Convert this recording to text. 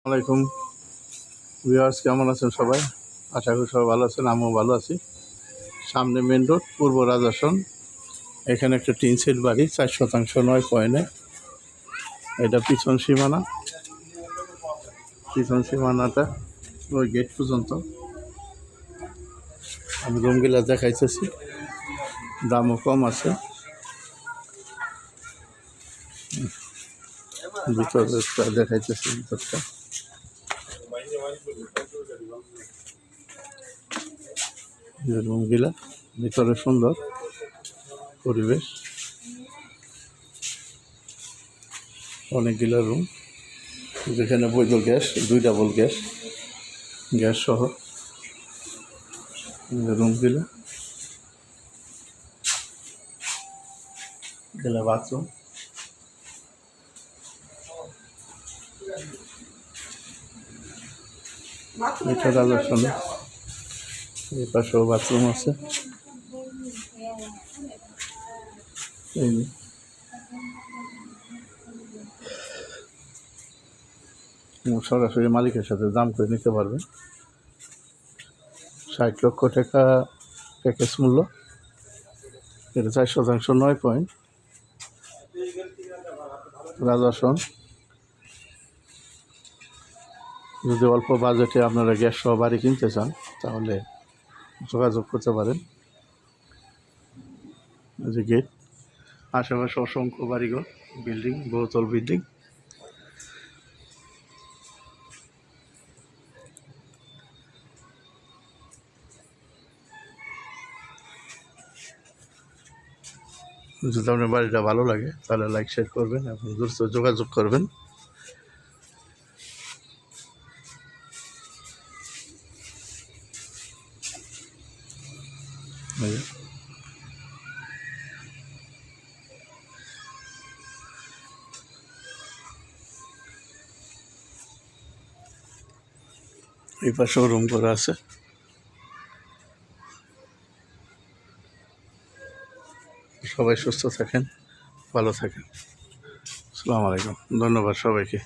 আলাইকুম ভিউয়ার্স, কেমন আছেন সবাই? আশা করি সবাই ভালো আছেন, আমিও ভালো আছি। সামনে মেন রোড, পূর্ব রাজাসন। এখানে একটা টিন সেট বাড়ি, 4% 9 পয়েন্টে। এটা পিছন সীমানাটা ওই গেট পর্যন্ত। আমি রুমগুলা দেখাইতেছি, দামও কম আছে। ভিতরটা দেখাইতেছি, ভিতরটা রুমগুলা ভিতরে সুন্দর পরিবেশ, অনেকগুলা রুম। যেখানে বৈধ গ্যাস, 2 ডাবল গ্যাস সহ রুমগুলা। গেলা বাথরুম, এটা রাজাসন। এই পাশেও বাথরুম আছে। এই সরাসরি মালিকের সাথে দাম করে নিতে পারবেন। 60 লক্ষ টাকা প্যাকেজ মূল্য। এটা 4% 9 পয়েন্ট, রাজাসন। যদি অল্প বাজেটে আপনারা গ্যাস সহ বাড়ি কিনতে চান তাহলে যোগাযোগ করতে পারেন। এই যে গেট, আশেপাশে অসংখ্য বাড়িঘর, বিল্ডিং, বহুতল বিল্ডিং। যদি আপনার বাড়িটা ভালো লাগে তাহলে লাইক শেয়ার করবেন এবং দ্রুত যোগাযোগ করবেন। এই পাশেও রুম করা আছে। সবাই সুস্থ থাকেন, ভালো থাকেন। আসসালামু আলাইকুম, ধন্যবাদ সবাইকে।